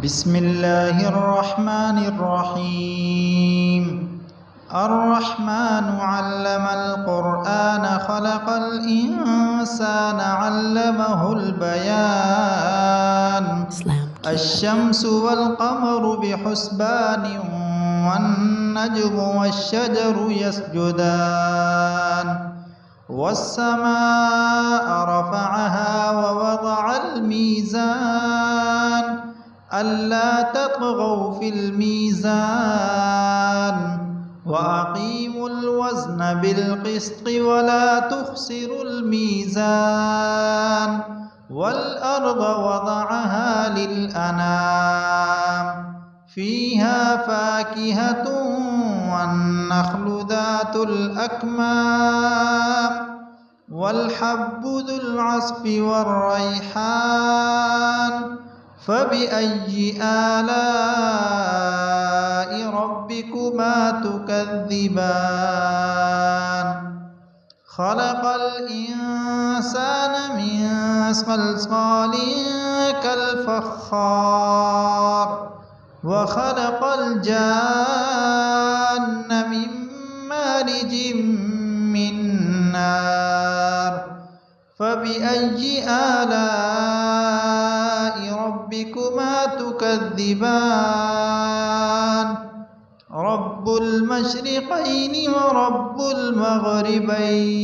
بسم الله الرحمن الرحيم. الرحمن علم القرآن خلق الإنسان علمه البيان. الشمس والقمر بحسبان والنجم والشجر يسجدان والسماء رفعها ووضع الميزان ألا تطغوا في الميزان وأقيموا الوزن بالقسط ولا تخسروا الميزان والأرض وضعها للأنام فيها فاكهة والنخل ذات الأكمام والحب ذو العصف والريحان فبأي آلاء ربكما تكذبان خلق الإنسان من صلصال كالفخار وخلق الجان من مارج من نار فبأي آلاء ربكما تكذبان رب المشرقين ورب المغربين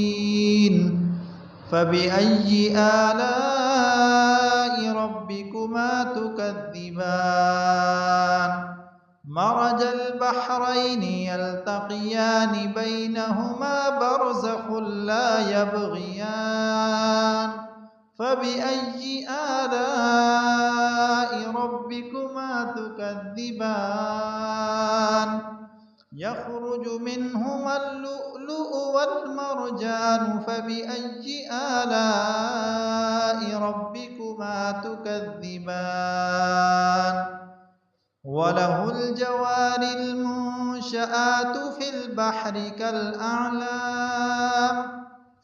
فبأي آلاء ربكما تكذبان مرج البحرين يلتقيان بينهما برزخ لا يبغيان فبأي آلاء ربكما تكذبان يخرج منهما اللؤلؤ والمرجان فبأي آلاء ربكما تكذبان وله الجوار المنشآت في البحر كالأعلام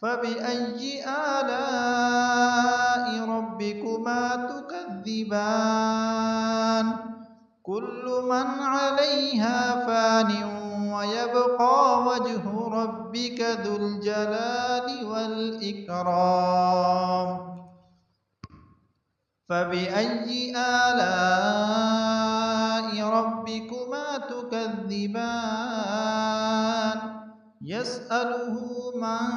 فبأي آلاء ربكما تكذبان كل من عليها فان ويبقى وجه ربك ذو الجلال والإكرام فبأي آلاء ربكما تكذبان يسأله من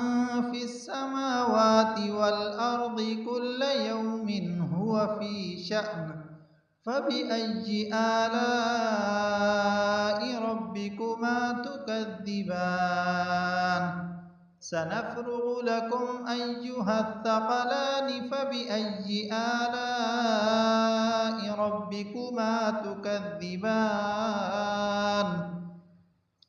في السماوات والأرض كل يوم هو في شأن فبأي آلاء ربكما تكذبان سنفرغ لكم أيها الثقلان فبأي آلاء ربكما تكذبان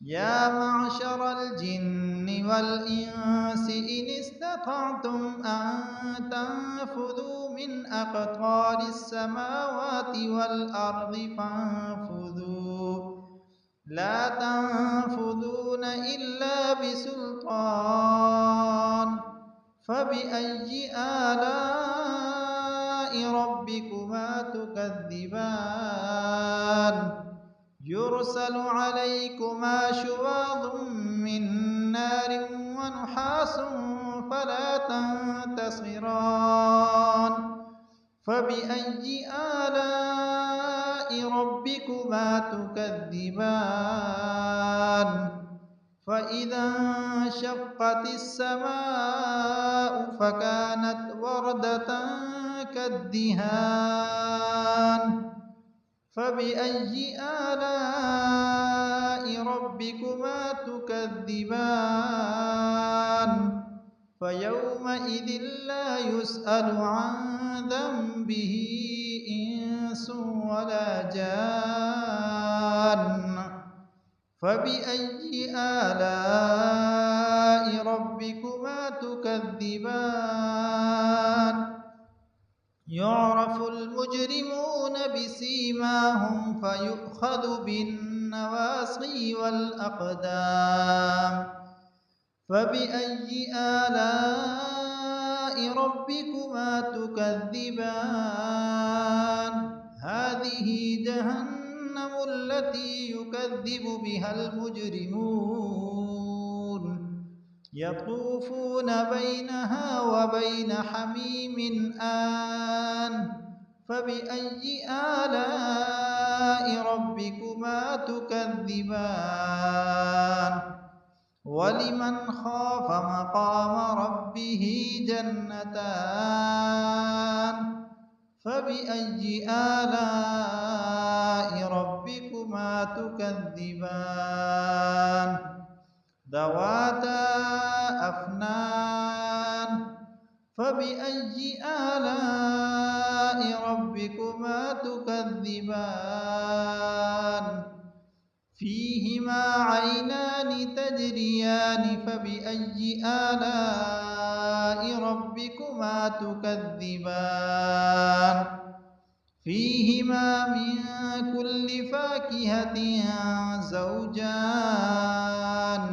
يا معشر الجن والإنس إن استطعتم أن تنفذوا من أقطار السماوات والأرض فانفذوا لا تنفذون إلا بسلطان فبأي آلاء ربكما تكذبان يرسل عليكما شواظ من نار ونحاس فلا تنتصران فبأي آلاء ربكما تكذبان فإذا انشقت السماء فكانت وردة كالدهان فبأي آلاء ربكما تكذبان فيومئذ لا يسأل عن ذنبه إنس ولا جان فبأي آلاء ربكما تكذبان يعرف المجرمون بسيماهم فيؤخذ بالنواصي والأقدام فبأي آلاء ربكما تكذبان هذه جهنم التي يكذب بها المجرمون يطوفون بينها وبين حميم آن فبأي آلاء ربكما تكذبان ولمن خاف مقام ربه جنتان فبأي آلاء ربكما تكذبان ذواتا أفنان فبأي آلاء ربكما تكذبان فيهما عينان تجريان فبأي آلاء ربكما تكذبان فيهما من كل فاكهة زوجان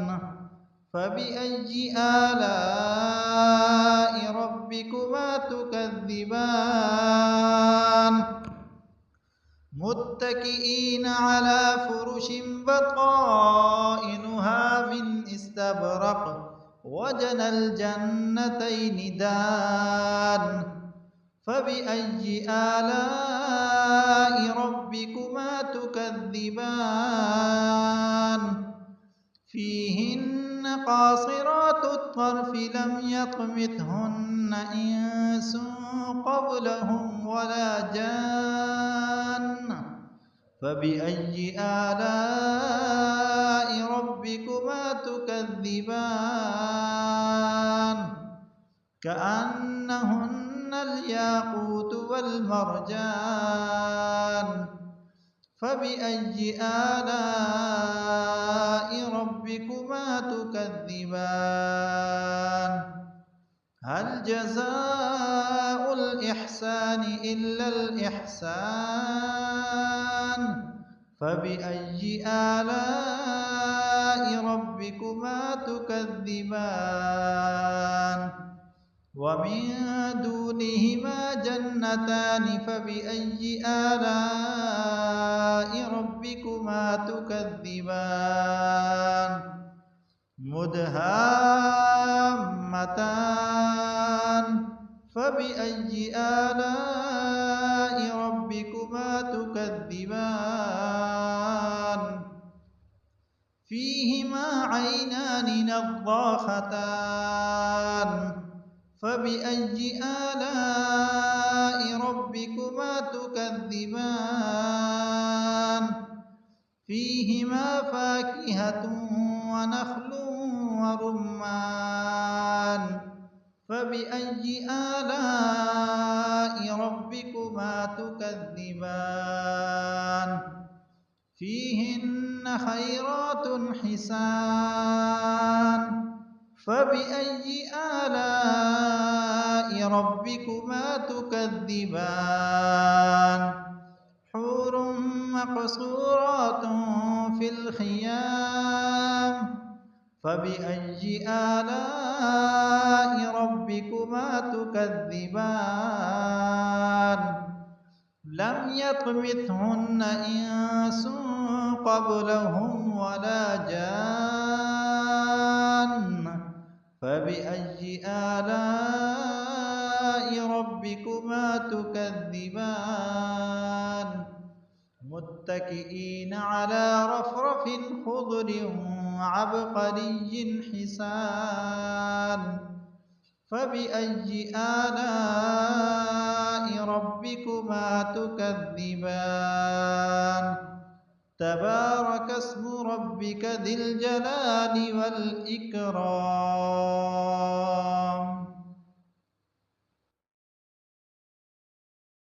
فبأي آلاء ربكما تكذبان متكئين على فرش بطائنها من استبرق وجنى الجنتين دان فبأي آلاء ربكما تكذبان فيهن قاصرات الطرف لم يطمثهن إنس قبلهم ولا جان فبأي آلاء ربكما تكذبان كأنهن الياقوت والمرجان فبأي آلاء ربكما تكذبان هل جزاء الإحسان إلا الإحسان فبأي آلاء ربكما تكذبان ومن دونهما جنتان فبأي آلاء ربكما تكذبان مدهامتان فبأي آلاء ربكما تكذبان فيهما عينان نضاختان فبأي آلاء ربكما تكذبان فيهما فاكهة ونخل ورمان فبأي آلاء ربكما تكذبان فيهن خيرات حسان فبأي آلاء ربكما تكذبان حور مقصورات في الخيام فبأي آلاء ربكما تكذبان لم يطمثهن إنس قبلهم ولا جان فبأي آلاء ربكما تكذبان متكئين على رفرف خضر وعبقري حسان فبأي آلاء ربكما تكذبان تبارك اسم ربك ذي الجلال والإكرام